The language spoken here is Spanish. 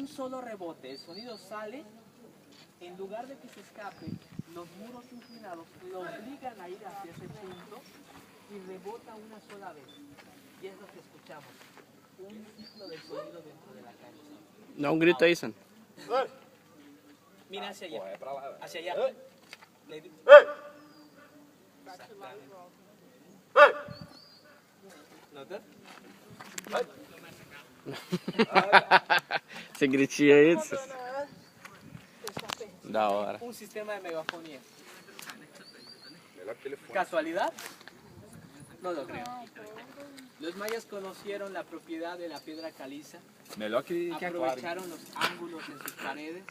un solo rebote, el sonido sale, en lugar de que se escape, los muros inclinados lo obligan a ir hacia ese punto y rebota una sola vez. Y es lo que escuchamos, un ciclo de sonido dentro de la cancha. No, un grito dicen. Mira hacia allá, hacia allá. ¿Notas? Esse gritinho aí. Da hora. Un sistema de megafonía. ¿Casualidad? No lo creo. Los mayas conocieron la propiedad de la piedra caliza, Melhor que aquário. aprovecharon los ángulos en sus paredes